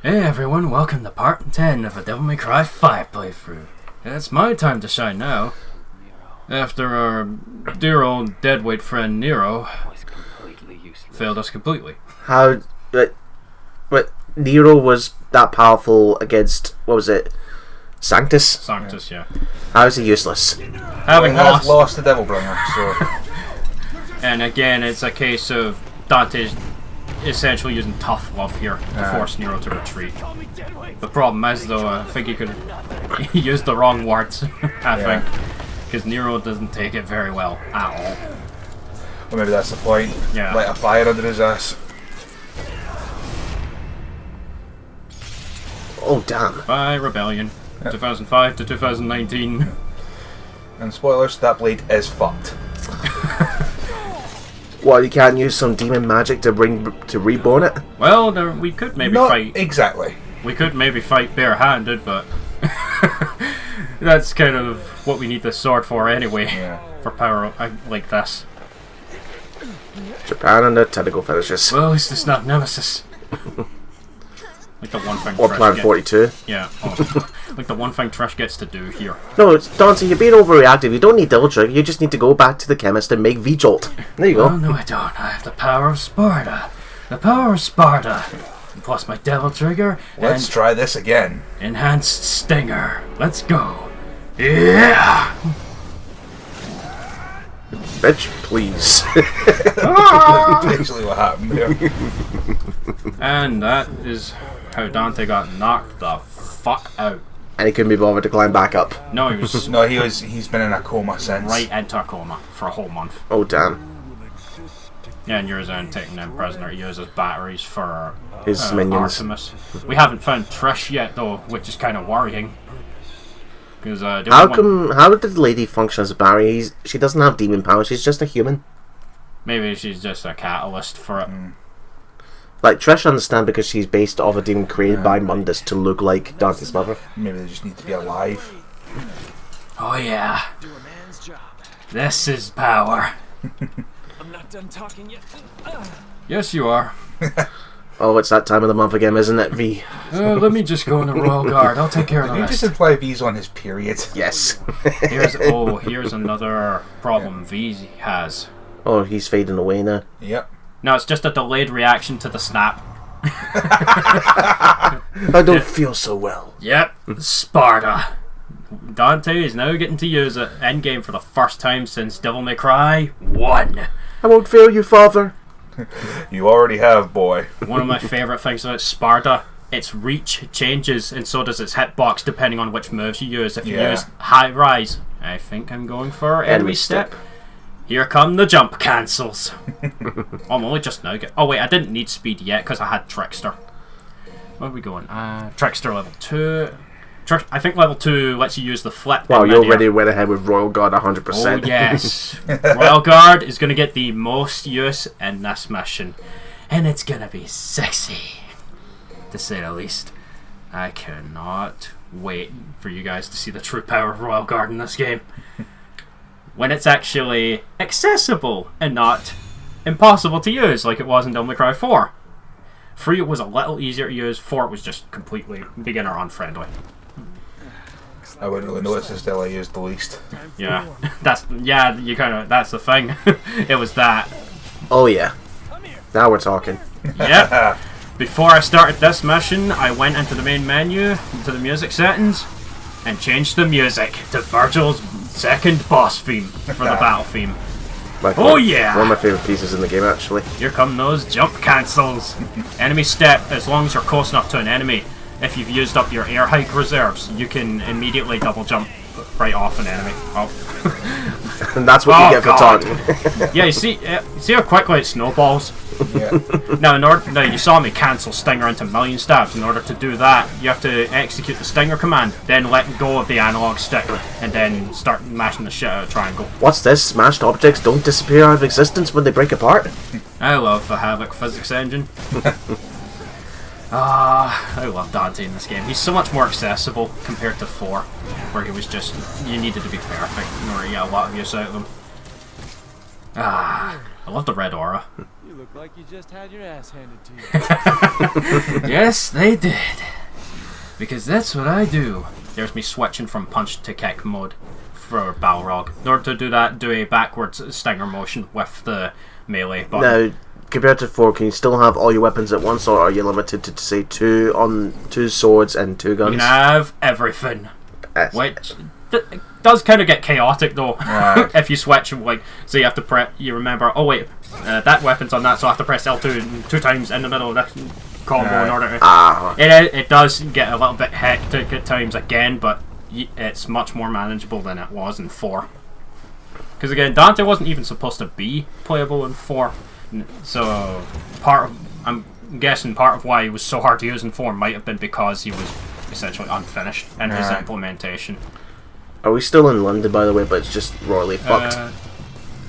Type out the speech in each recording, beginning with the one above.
Hey everyone, welcome to part 10 of a Devil May Cry 5 playthrough. It's my time to shine now. After our dear old deadweight friend Nero failed us completely. How... But Nero was that powerful against... What was it? Sanctus? Sanctus, yeah. How is he useless? Having lost the Devil Bringer, so... And again, it's a case of Dante's essentially using tough love here to force Nero to retreat. The problem is, though, I think he used the wrong words, I think. Because Nero doesn't take it very well at all. Well, maybe that's the point. Yeah. Light a fire under his ass. Oh, damn. By Rebellion. 2005 to 2019. And spoilers, that blade is fucked. What, you can't use some demon magic to reborn it? Well, we could maybe Not fight. exactly. We could maybe fight barehanded, but that's kind of what we need the sword for anyway. Yeah. For power like this. Japan and the tentacle fetishes. Well, at least it's not Nemesis. Like the one thing Or Trish Plan gets- 42. Yeah. Like the one thing Trish gets to do here. No, it's Dante, you're being overreactive. You don't need Devil Trigger. You just need to go back to the chemist and make V-Jolt. There you Oh, go. no, I don't. I have the power of Sparta. The power of Sparta. Plus my Devil Trigger Let's and try this again. Enhanced Stinger. Let's go. Yeah! Bitch, please. Basically what happened there. And that is how Dante got knocked the fuck out. And he couldn't be bothered to climb back up. No, he was No, he's been in a coma since. right into a coma for a whole month. Oh, damn. Yeah, and Urizen taking them prisoner uses batteries for His minions. Artemis. We haven't found Trish yet, though, which is kind of worrying. Because How did the lady function as a Barry? She doesn't have demon power. She's just a human. maybe she's just a catalyst for it. Like, Trish I understand because she's based off a demon created by Mundus to look like Dante's mother. Maybe they just need to be alive. Oh yeah, this is power. I'm not done talking yet. Yes, you are. Oh, it's that time of the month again, isn't it, V? Let me just go in the Royal Guard. I'll take care of Can the you just rest. imply V's on his period? Yes. Here's another problem V has. Oh, he's fading away now. Yep. No, it's just a delayed reaction to the snap. I don't feel so well. Yep, Sparta. Dante is now getting to use it endgame for the first time since Devil May Cry 1. I won't fail you, father. You already have, boy. One of my favourite things about Sparta, its reach changes and so does its hitbox depending on which moves you use. If you use high rise, I think I'm going for enemy step. Here come the jump cancels. I'm only just now oh wait, I didn't need speed yet because I had Trickster. Where are we going? Trickster level 2. I think level 2 lets you use the flip. Wow, in you midair. already went ahead with Royal Guard 100%. Oh yes. Royal Guard is going to get the most use in this mission. And it's going to be sexy, to say the least. I cannot wait for you guys to see the true power of Royal Guard in this game. When it's actually accessible and not impossible to use like it was in Devil May Cry 4. 3 was a little easier to use, 4 was just completely beginner unfriendly. I wouldn't really notice this till I used the least. Yeah, that's the thing. It was that. Oh, yeah. Now we're talking. Yep. Before I started this mission, I went into the main menu, into the music settings, and changed the music to Virgil's second boss theme for the battle theme. Yeah! One of my favourite pieces in the game, actually. Here come those jump cancels. Enemy step, as long as you're close enough to an enemy. If you've used up your air hike reserves, you can immediately double jump right off an enemy. Oh. And that's what you get for taunting. Yeah, you see how quickly it snowballs? Yeah. Now, you saw me cancel Stinger into million stabs. In order to do that, you have to execute the Stinger command, then let go of the analog stick, and then start mashing the shit out of triangle. What's this? Smashed objects don't disappear out of existence when they break apart? I love the Havoc physics engine. I love Dante in this game. He's so much more accessible compared to 4, where he was just, you needed to be perfect in order to get a lot of use out of him. I love the red aura. look like you just had your ass handed to you. Yes, they did. Because that's what I do. There's me switching from punch to kick mode for Balrog. In order to do that, do a backwards stinger motion with the melee button. Now, compared to 4, can you still have all your weapons at once, or are you limited to, say, 2 swords and 2 guns? You can have everything. Yes. Which does kind of get chaotic though. Right. If you switch, like, so you have to press, you remember, oh wait, that weapon's on that, so I have to press L2 2 times in the middle of the combo in order to... It does get a little bit hectic at times again, but it's much more manageable than it was in 4. Because again, Dante wasn't even supposed to be playable in 4, so I'm guessing part of why he was so hard to use in 4 might have been because he was essentially unfinished in his implementation. Are we still in London, by the way, but it's just royally fucked?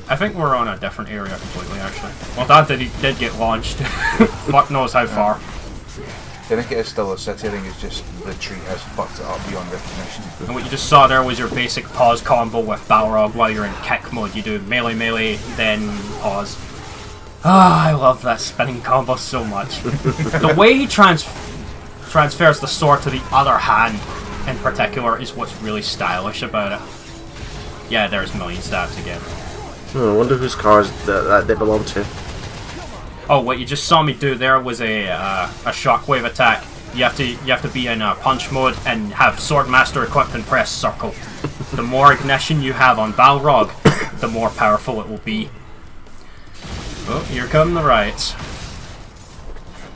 I think we're on a different area completely, actually. Well, Dante did get launched. Fuck knows how far. I think it is still a city. I think it's just the tree has fucked it up beyond recognition. And what you just saw there was your basic pause combo with Balrog while you're in kick mode. You do melee, then pause. Ah, I love that spinning combo so much. The way he transfers the sword to the other hand, in particular, is what's really stylish about it. Yeah, there's million stabs again. I wonder whose cars that they belong to. Oh, what you just saw me do there was a shockwave attack. You have to be in punch mode and have Swordmaster equipped and press circle. The more ignition you have on Balrog, the more powerful it will be. Oh, here come the riots.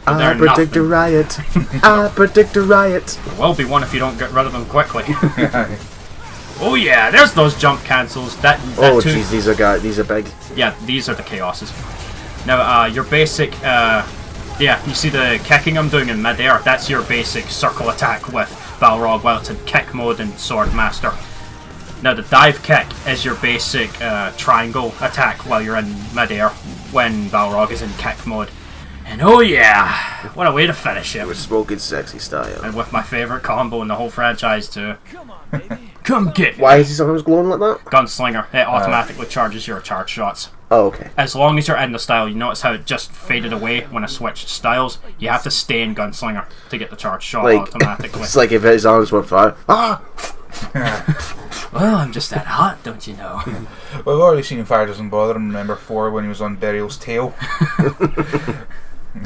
I predict a riot. I predict a riot. There will be one if you don't get rid of them quickly. Oh yeah, there's those jump cancels. Oh jeez, these are big. Yeah, these are the chaoses. Now, your basic, yeah, you see the kicking I'm doing in mid-air? That's your basic circle attack with Balrog while it's in kick mode and Swordmaster. Now, the dive kick is your basic triangle attack while you're in mid-air when Balrog is in kick mode. And oh yeah, what a way to finish it. With smoking sexy style. And with my favourite combo in the whole franchise too. Come on, baby. Come get me. Why is he sometimes glowing like that? Gunslinger. It automatically charges your charge shots. Oh, okay. As long as you're in the style, you notice how it just faded away when I switched styles. You have to stay in Gunslinger to get the charge shot automatically. It's like if his arms were fire. Ah! Well, I'm just that hot, don't you know? Well, I've already seen Fire Doesn't Bother him, remember 4 when he was on Burial's tail.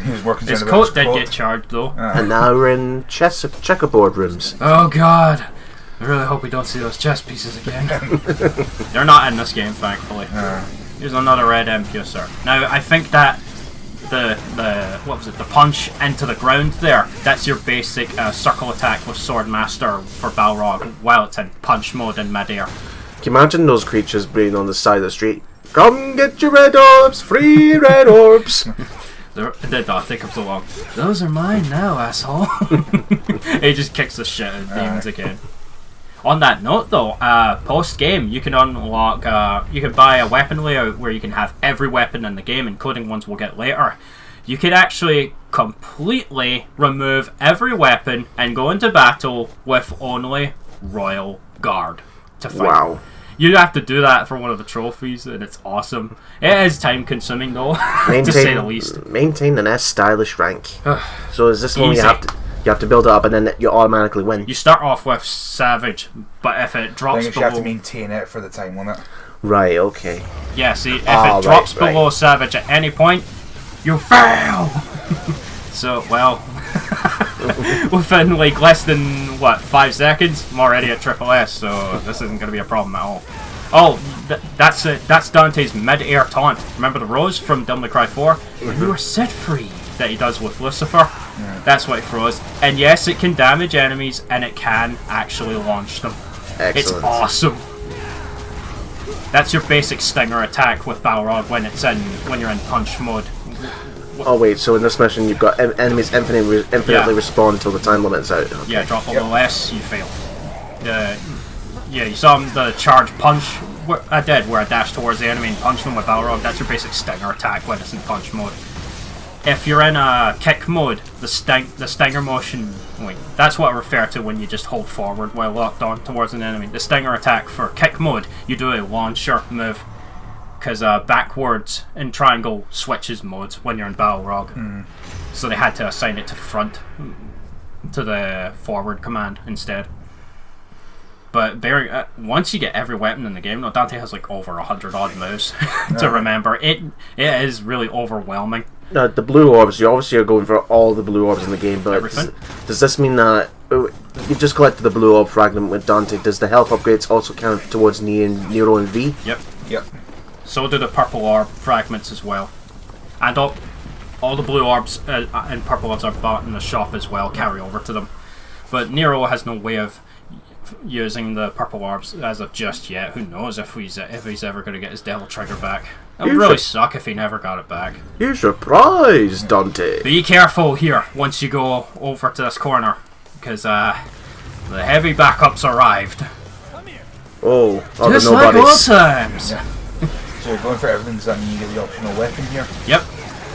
He was working His coat did get charged though. And now we're in checkerboard rooms. Oh god. I really hope we don't see those chess pieces again. They're not in this game, thankfully. Here's another red Impulsor. Now, I think that the punch into the ground there, that's your basic circle attack with Swordmaster for Balrog while it's in punch mode in mid-air. Can you imagine those creatures being on the side of the street? Come get your red orbs, free red orbs. The Dante comes along. Those are mine now, asshole. He just kicks the shit out of demons again. On that note, though, post-game, you can unlock, you can buy a weapon layout where you can have every weapon in the game, including ones we'll get later. You could actually completely remove every weapon and go into battle with only Royal Guard to fight. Wow. You have to do that for one of the trophies, and it's awesome. It is time-consuming, though, to say the least. Maintain an S stylish rank. So is this one Easy. you have to build it up and then you automatically win? You start off with Savage, but if it I drops think you have to below... maintain it for the time limit. Right, okay. Yeah, see, if it drops below Savage at any point, you fail! So, well... within, like, less than, 5 seconds, I'm already at Triple S, so this isn't going to be a problem at all. Oh, that's Dante's mid-air taunt. Remember the Rose from Devil May Cry 4? You are set free, that he does with Lucifer. Yeah. That's what it throws. And yes, it can damage enemies, and it can actually launch them. Excellent. It's awesome. That's your basic stinger attack with Balrog when you're in punch mode. Oh wait, so in this mission you've got enemies infinitely respawn until the time limit's out. Okay. Yeah, drop below S, you fail. Yeah, you saw the charge punch where I dashed towards the enemy and punched them with Balrog. That's your basic stinger attack when it's in punch mode. If you're in kick mode, the stinger motion, that's what I refer to when you just hold forward while locked on towards an enemy. The stinger attack for kick mode, you do a launcher move. because backwards in triangle switches modes when you're in Balrog. So they had to assign it to front, to the forward command instead. But once you get every weapon in the game, Dante has like over 100 odd moves to remember. It is really overwhelming. Now, the blue orbs, you obviously are going for all the blue orbs in the game, but does this mean that you just collected the blue orb fragment with Dante? Does the health upgrades also count towards Nero and V? Yep. So do the purple orb fragments as well. And all the blue orbs and purple orbs are bought in the shop as well, carry over to them. But Nero has no way of using the purple orbs as of just yet. Who knows if he's ever going to get his devil trigger back. It would really suck if he never got it back. You're surprised, Dante. Be careful here once you go over to this corner, because the heavy backups arrived. Oh, just like old times. Yeah. So you're going for everything, does that mean you get the optional weapon here? Yep.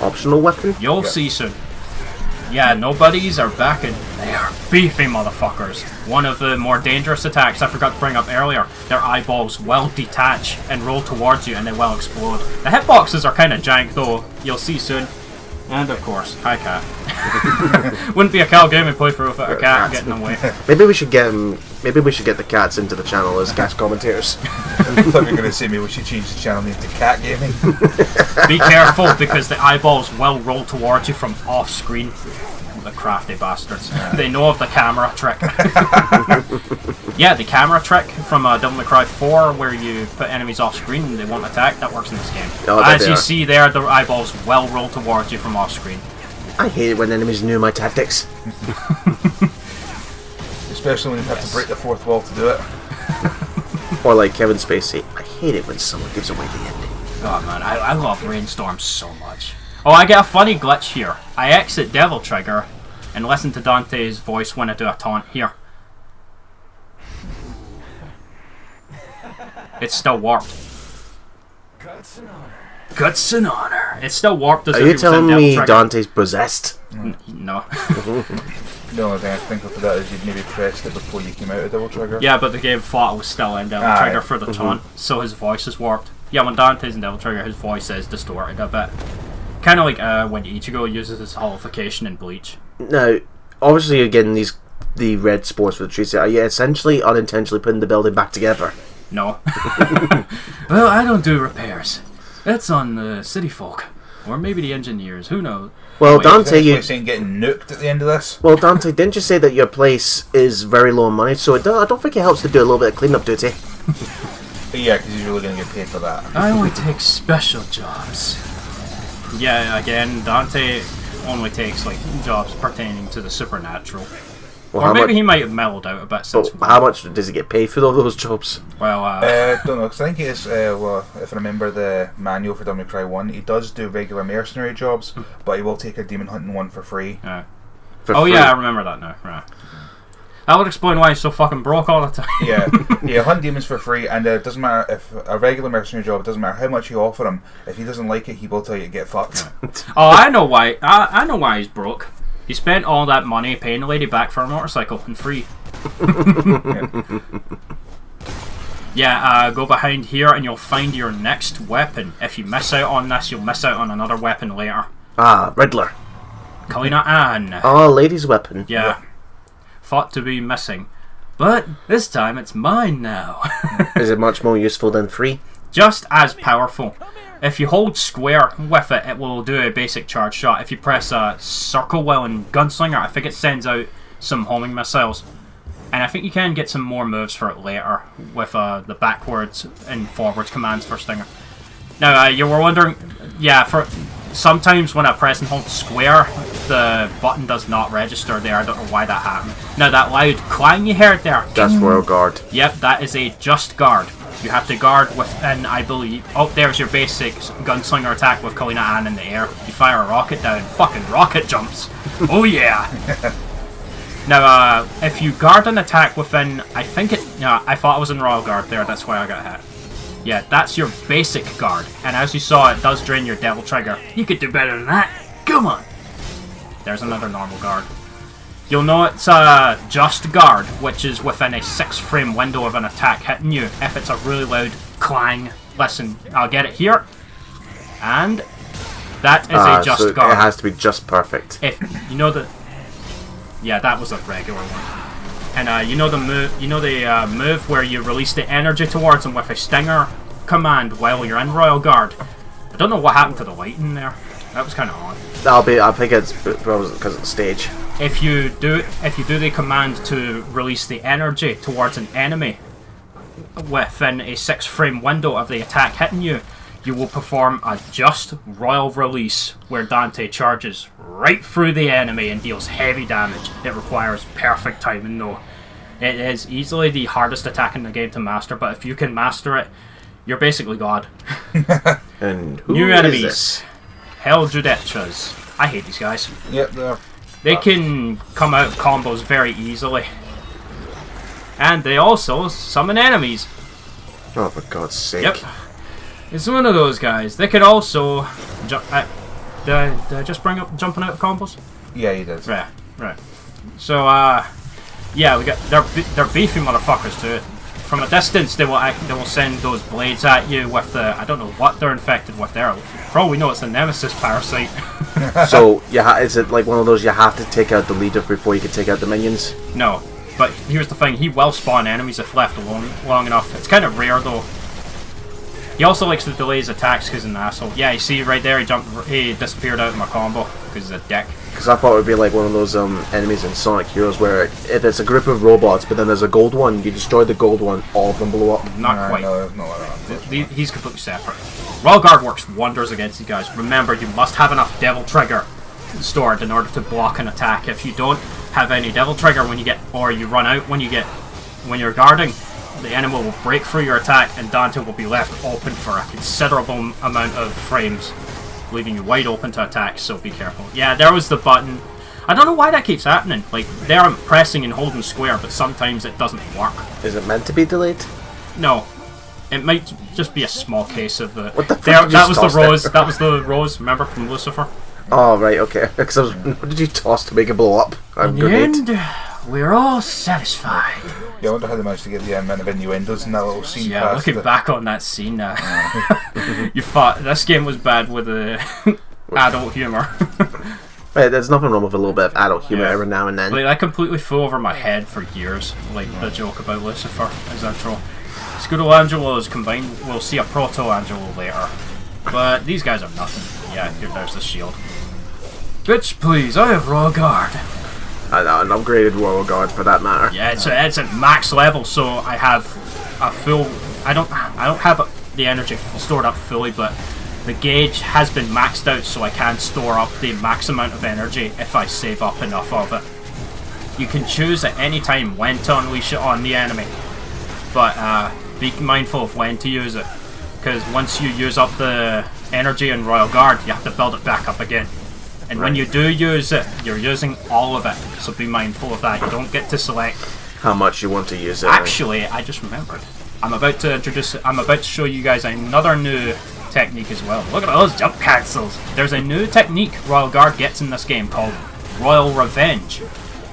Optional weapon? You'll see soon. Yeah, nobodies are back and they are beefy motherfuckers. One of the more dangerous attacks I forgot to bring up earlier, their eyeballs will detach and roll towards you and they will explode. The hitboxes are kind of jank though, you'll see soon. And of course, hi cat. Wouldn't be a Cal Gaming playthrough without a cat getting away. Maybe we should get the cats into the channel as guest commentators. I thought you were going to say maybe we should change the channel name to Cat Gaming. Be careful because the eyeballs will roll towards you from off screen. The crafty bastards. They know of the camera trick. Yeah, the camera trick from Devil May Cry 4 where you put enemies off screen and they won't attack, that works in this game. As you see there, the eyeballs will roll towards you from off screen. I hate it when enemies knew my tactics. Especially when you have to break the fourth wall to do it. Or like Kevin Spacey, I hate it when someone gives away the ending. Oh man, I love Rainstorm so much. Oh, I get a funny glitch here. I exit Devil Trigger and listen to Dante's voice when I do a taunt here. It's still warped. Guts and honor. It's still warped as Are if you he was in telling Devil me Trigger. Dante's possessed? No. The only thing I think of for that is you'd maybe pressed it before you came out of Devil Trigger. Yeah, but the game thought it was still in Devil Trigger for the taunt, so his voice is warped. Yeah, when Dante's in Devil Trigger, his voice is distorted a bit. Kind of like when Ichigo uses his holification in Bleach. Now, obviously you're getting the red spores for the trees. Are you essentially unintentionally putting the building back together? No. Well, I don't do repairs. That's on the city folk. Or maybe the engineers, who knows? Well, Wait, Dante, is you... this saying getting nuked at the end of this? Well, Dante, didn't you say that your place is very low on money, so I don't think it helps to do a little bit of cleanup duty. But yeah, because he's really going to get paid for that. I only take special jobs. Yeah, again, Dante only takes like jobs pertaining to the supernatural. Well, Or maybe he might have mellowed out a bit since. But how much does he get paid for all those jobs? Well, Don't know, because I think he is, well, if I remember the manual for Devil May Cry 1, he does do regular mercenary jobs, but he will take a demon hunting one for free. For oh free? yeah, I remember that now. Right. That would explain why he's so fucking broke all the time. Yeah, hunt demons for free, and it doesn't matter if a regular mercenary job, it doesn't matter how much you offer him, if he doesn't like it, he will tell you to get fucked. Oh, I know why. I know why he's broke. He spent all that money paying the lady back for a motorcycle and free. Yeah, go behind here and you'll find your next weapon. If you miss out on this, you'll miss out on another weapon later. Ah, Riddler. Kalina Ann. Oh, lady's weapon. Yeah. Thought to be missing. But this time it's mine now. Is it much more useful than free? Just as powerful. If you hold square with it, it will do a basic charge shot. If you press circle while in Gunslinger, I think it sends out some homing missiles. And I think you can get some more moves for it later with the backwards and forwards commands for Stinger. Now, you were wondering, yeah, for sometimes when I press and hold square, the button does not register there. I don't know why that happened. Now, that loud clang you heard there. That's Royal Guard. Yep, that is a just guard. You have to guard within, I believe... Oh, there's your basic gunslinger attack with Kalina Ann in the air. You fire a rocket down, fucking rocket jumps. Oh yeah! Now, if you guard an attack within... I think it... Yeah, I thought it was in Royal Guard there, that's why I got hit. Yeah, that's your basic guard. And as you saw, it does drain your Devil Trigger. You could do better than that. Come on! There's another normal guard. You'll know it's a just guard, which is within a 6-frame window of an attack hitting you if it's a really loud clang, listen, I'll get it here. And that is a just so guard. it has to be just perfect. If you know the, yeah, that was a regular one. And you know the move, move where you release the energy towards them with a stinger command while you're in Royal Guard. I don't know what happened to the lighting there. That was kind of odd. I think it's because it's stage. If you do the command to release the energy towards an enemy within a 6-frame window of the attack hitting you, you will perform a just royal release where Dante charges right through the enemy and deals heavy damage. It requires perfect timing though. It is easily the hardest attack in the game to master, but if you can master it, you're basically God. And who New is enemies. this? Hell Judechas. I hate these guys. Yep, They can come out of combos very easily. And they also summon enemies. Oh, for God's sake. Yep. It's one of those guys. They could also jump. Did I just bring up jumping out of combos? Yeah, you did. Right. So, yeah, we got they're beefy motherfuckers too. From a distance, they will send those blades at you with the, I don't know what they're infected with there. For all we know, it's the Nemesis parasite. So, is it like one of those you have to take out the leader before you can take out the minions? No, but here's the thing: he will spawn enemies if left alone long enough. It's kind of rare though. He also likes to delay his attacks because he's an asshole. Yeah, you see right there, he disappeared out of my combo because he's a dick. Because I thought it would be like one of those enemies in Sonic Heroes where if it's a group of robots, but then there's a gold one, you destroy the gold one, all of them blow up. Not quite. No, not like that. He's completely separate. Royal Guard works wonders against these guys. Remember, you must have enough Devil Trigger stored in order to block an attack. If you don't have any Devil Trigger or you run out when you're guarding, the enemy will break through your attack and Dante will be left open for a considerable amount of frames, leaving you wide open to attack, so be careful. Yeah, there was the button. I don't know why that keeps happening. Like, there I'm pressing and holding square, but sometimes it doesn't work. Is it meant to be delayed? No. It might just be a small case of the... What the fuck? That was the rose. That was the rose, remember, from Lucifer? Oh, right, okay. Because what did you toss to make it blow up? In the end, we're all satisfied. Yeah, I wonder how they managed to get the amount of innuendos in that little scene. Yeah, past looking it. back on that scene now, you thought this game was bad with the adult humour. Right, there's nothing wrong with a little bit of adult humor Yeah. every now and then. Like, that completely flew over my head for years, like the joke about Lucifer as intro. Scudo Angelo is combined, we'll see a Proto Angelo later. But these guys are nothing. Yeah, there's the shield. Bitch, please, I have Royal Guard. An upgraded Royal Guard for that matter. Yeah, it's at max level, so I have a full... I don't have the energy stored up fully, but the gauge has been maxed out, so I can store up the max amount of energy if I save up enough of it. You can choose at any time when to unleash it on the enemy, but be mindful of when to use it, because once you use up the energy in Royal Guard, you have to build it back up again. And when you do use it, you're using all of it, so be mindful of that. You don't get to select. How much you want to use it. Actually, I just remembered. I'm about to show you guys another new technique as well. Look at those jump cancels. There's a new technique Royal Guard gets in this game called Royal Revenge.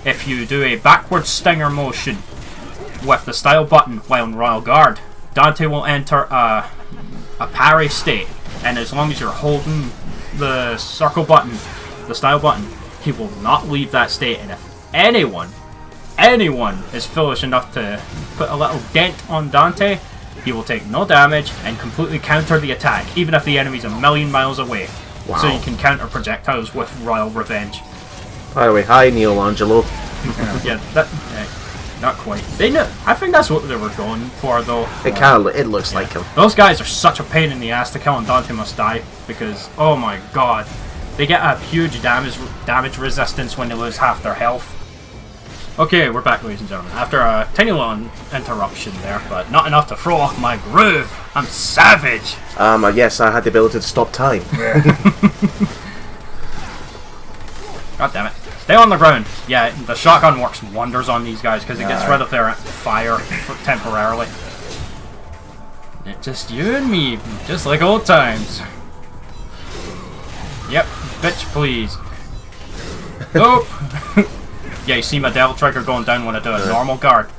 If you do a backward stinger motion with the style button while in Royal Guard, Dante will enter a parry state, and as long as you're holding the circle button, the style button, he will not leave that state. And if anyone is foolish enough to put a little dent on Dante, he will take no damage and completely counter the attack, even if the enemy's a million miles away. Wow. So you can counter projectiles with Royal Revenge. By the way, hi Neil Angelo. Yeah, not quite. They know. I think that's what they were going for, though. It looks like him. Those guys are such a pain in the ass to kill, and Dante must die because, oh my god, they get a huge damage resistance when they lose half their health. Okay, we're back, ladies and gentlemen. After a tiny little interruption there, but not enough to throw off my groove. I'm savage. Yes, I had the ability to stop time. God damn it. Stay on the ground. Yeah, the shotgun works wonders on these guys because it gets rid of their fire temporarily. It's just you and me, just like old times. Yep, bitch please. Nope. Yeah, you see my Devil Trigger going down when I do a normal guard.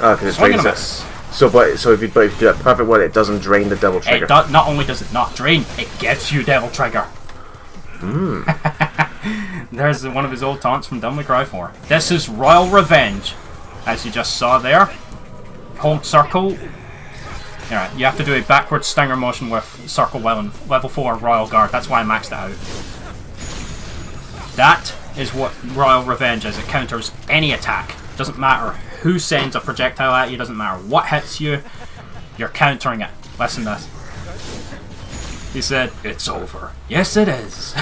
Oh, because Swing and it's a raises miss. So if you do that perfect one, it doesn't drain the Devil Trigger. Not only does it not drain, it gives you Devil Trigger. There's one of his old taunts from Devil May Cry 4. This is Royal Revenge, as you just saw there. Hold circle. Alright, you have to do a backward stinger motion with circle level 4 Royal Guard. That's why I maxed it out. That is what Royal Revenge is. It counters any attack. Doesn't matter who sends a projectile at you, doesn't matter what hits you, you're countering it. Listen to this. He said, "It's over." Yes, it is.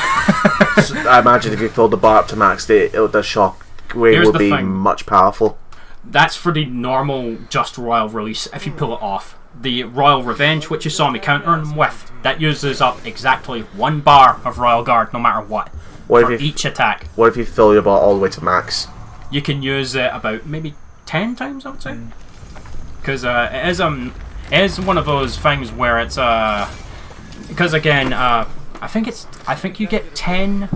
So I imagine if you filled the bar up to max, the shock wave will be much powerful. That's for the normal just Royal Release, if you pull it off. The Royal Revenge, which you saw me countering with, that uses up exactly 1 bar of Royal Guard, no matter what for each attack. What if you fill your bar all the way to max? You can use it about maybe 10 times, I would say. Because it is one of those things where it's because again, I think you get 10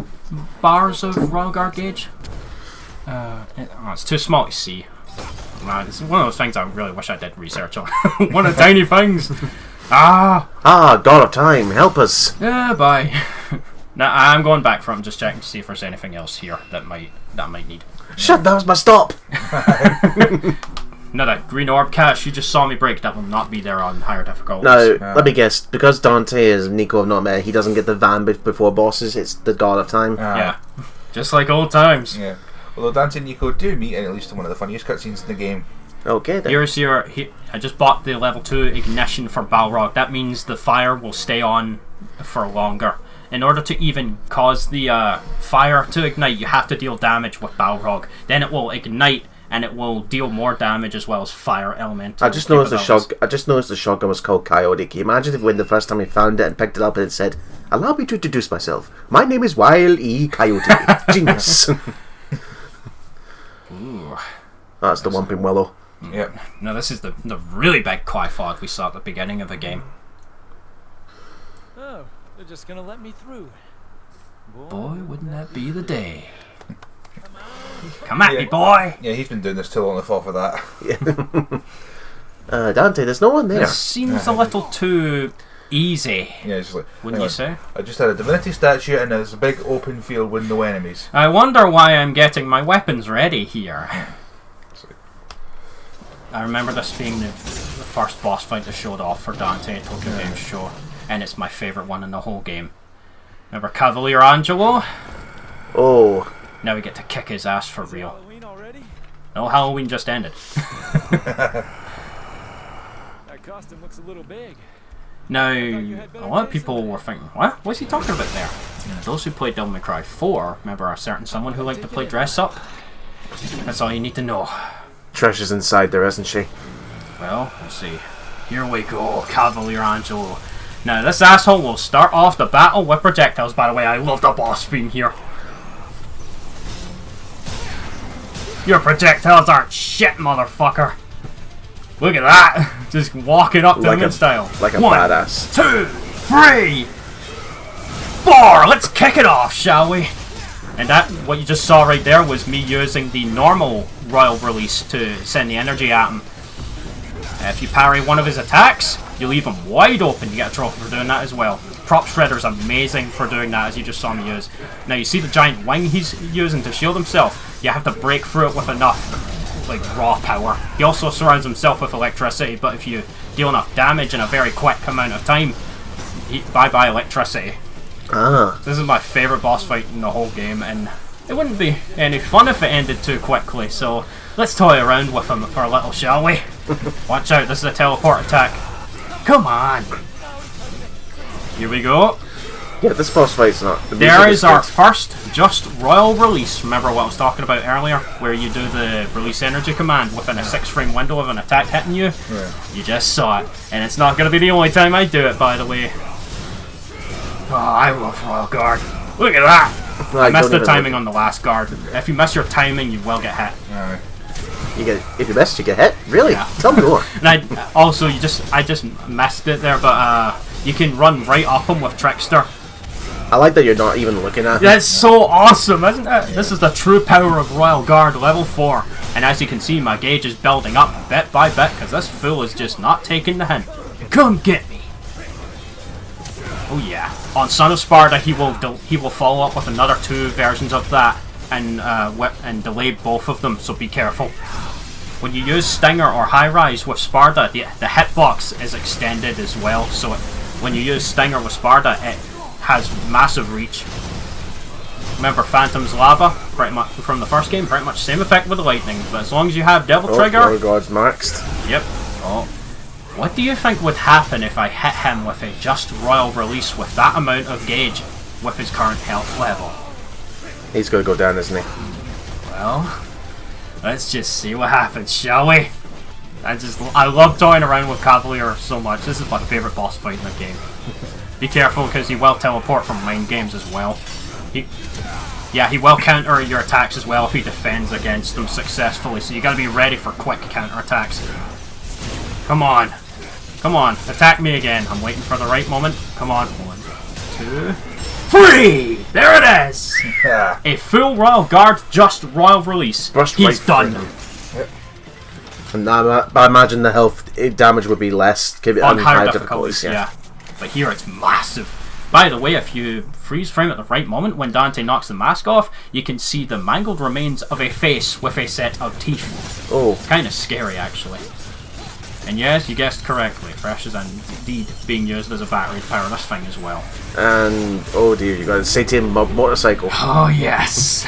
bars of Royal Guard gauge. It's too small to see. It's one of those things I really wish I did research on. One of the tiny things. God of Time, help us. Yeah, bye. Now I'm going back from just checking to see if there's anything else here that might need. Shut, that was my stop. No, that green orb cache you just saw me break, that will not be there on higher difficulties. No, let me guess. Because Dante is Nico of Not Met, he doesn't get the van before bosses. It's the God of Time. Yeah, just like old times. Yeah. Although Dante and Nico do meet in at least in one of the funniest cutscenes in the game. Okay then. Here's your. I just bought the level 2 ignition for Balrog. That means the fire will stay on for longer. In order to even cause the fire to ignite, you have to deal damage with Balrog. Then it will ignite and it will deal more damage as well as fire elemental. I just noticed the shotgun was called Coyote. Can you imagine if when the first time we found it and picked it up and it said, "Allow me to introduce myself. My name is Wile E. Coyote." Genius. Ooh. That's the Whomping Willow. Yep. No, this is the really big Qyphod we saw at the beginning of the game. Oh, they're just gonna let me through. Boy, wouldn't that be the day. Come at me, boy! Yeah, he's been doing this too long to fall for that. Dante, there's no one there. This seems a little too easy, Yeah, he's just like, wouldn't you say? I just had a divinity statue and there's a big open field with no enemies. I wonder why I'm getting my weapons ready here. I remember this being the first boss fight that showed off for Dante at Tokyo Game Show, and it's my favourite one in the whole game. Remember Cavalier Angelo? Oh. Now we get to kick his ass for real. Halloween already? No, Halloween just ended. That costume looks a little big. Now, a lot of people were thinking, what? What's he talking about there? Those who played Devil May Cry 4 remember a certain someone who liked to play dress up. That's all you need to know. Trisha's inside there, isn't she? Well, let's see. Here we go, Cavalier Angelo. Now, this asshole will start off the battle with projectiles. By the way, I love the boss theme here. Your projectiles aren't shit, motherfucker. Look at that. Just walking up to him in style. Like a 1, badass. 2, 3, 4. Let's kick it off, shall we? And that, what you just saw right there, was me using the normal Royal Release to send the energy at him. If you parry one of his attacks, you leave him wide open. You get a trophy for doing that as well. Prop Shredder's amazing for doing that, as you just saw me use. Now you see the giant wing he's using to shield himself. You have to break through it with enough, like, raw power. He also surrounds himself with electricity, but if you deal enough damage in a very quick amount of time, bye-bye electricity. This is my favourite boss fight in the whole game, and it wouldn't be any fun if it ended too quickly, so let's toy around with him for a little, shall we? Watch out, this is a teleport attack. Come on! Here we go. Yeah, this boss fight's not... There is our first just Royal Release. Remember what I was talking about earlier, where you do the release energy command within a 6-frame window of an attack hitting you? Yeah. You just saw it, and it's not going to be the only time I do it, by the way. Oh, I love Royal Guard. Look at that! I missed the timing on the last guard. If you miss your timing, you will get hit. Alright. If you miss, you get hit? Really? Yeah. Tell me more. And I just missed it there, but you can run right up him with Trickster. I like that you're not even looking at him. That's so awesome, isn't it? This is the true power of Royal Guard level 4. And as you can see, my gauge is building up bit by bit because this fool is just not taking the hint. Come get me. Oh yeah. On Son of Sparta, he will follow up with another 2 versions of that and delay both of them, so be careful. When you use Stinger or High Rise with Sparta, the hitbox is extended as well, so when you use Stinger with Sparta, it has massive reach. Remember Phantom's Lava, pretty much from the first game, pretty much same effect with the lightning, but as long as you have Devil Trigger... Oh, God's maxed. Yep. Oh. What do you think would happen if I hit him with a just royal release with that amount of gauge with his current health level? He's going to go down, isn't he? Well, let's just see what happens, shall we? I love toying around with Cavalier so much. This is my favourite boss fight in the game. Be careful because he will teleport from mind games as well. He will counter your attacks as well if he defends against them successfully, so you gotta be ready for quick counter attacks. Come on. Come on, attack me again. I'm waiting for the right moment. Come on. 1, 2, 3! There it is! Yeah. A full Royal Guard, just Royal Release. Brushed He's right done. through him. And I imagine the health damage would be less On higher difficulties, yeah. But here it's massive. By the way, if you freeze frame at the right moment when Dante knocks the mask off, you can see the mangled remains of a face with a set of teeth. Oh. Kind of scary, actually. And yes, you guessed correctly, Fresh is indeed being used as a battery to power this thing as well. And, oh dear, you got a Satan motorcycle. Oh yes!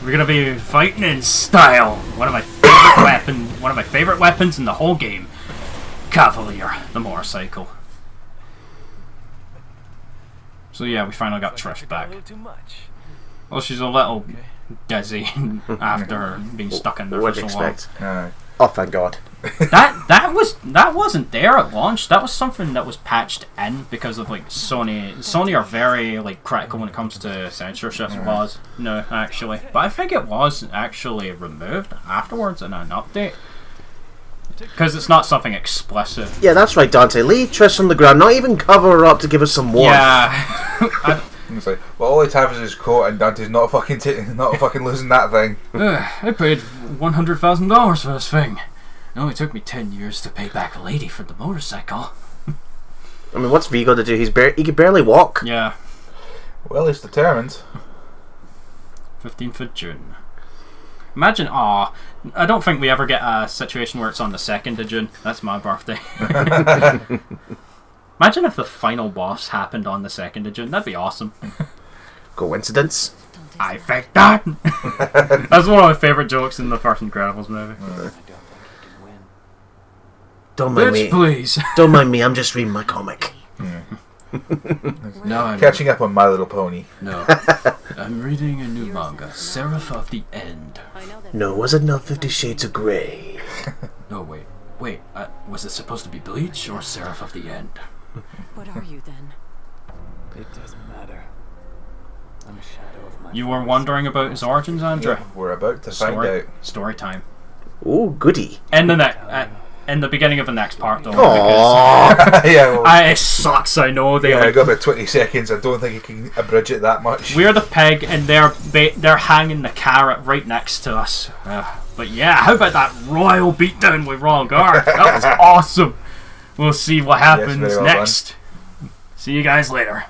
We're gonna be fighting in style. One of my favorite weapons in the whole game. Cavalier, the motorcycle. So yeah, we finally got Trish back. Well, she's a little dizzy after being stuck in there What for do you so long. expect? Oh, thank God. That wasn't there at launch. That was something that was patched in because of like Sony. Sony are very like critical when it comes to censorship. No, actually, but I think it was actually removed afterwards in an update because it's not something explicit. Yeah, that's right, Dante. Leave Trish on the ground. Not even cover her up to give us some warmth. Yeah. It's like, well, all he has is his coat, and Dante's not fucking losing that thing. I paid $100,000 for this thing. It only took me 10 years to pay back a lady for the motorcycle. I mean, what's Vigo to do? He can barely walk. Yeah. Well, he's determined. 15th of June. Imagine, I don't think we ever get a situation where it's on the 2nd of June. That's my birthday. Imagine if the final boss happened on the 2nd of June. That'd be awesome. Coincidence? I think that. That's one of my favourite jokes in the first Incredibles movie. Don't mind Bitch, me. please. Don't mind me. I'm just reading my comic. No, I'm Catching up on My Little Pony. No. I'm reading a new manga, Seraph of the End. No, was it not 50 Shades of Grey? No, wait. Was it supposed to be Bleach or Seraph of the End? What are you then? It doesn't matter. I'm a shadow of my You were wondering about his origins, Andrew? Yeah, we're about to find out. Story time. Oh, goody. In the beginning of the next part, though. Aww. Yeah, well, It sucks, I know. I got about 20 seconds. I don't think you can abridge it that much. We're the pig, and they're hanging the carrot right next to us. But yeah, how about that royal beatdown with Royal Guard? That was awesome. We'll see what happens very well next. See you guys later.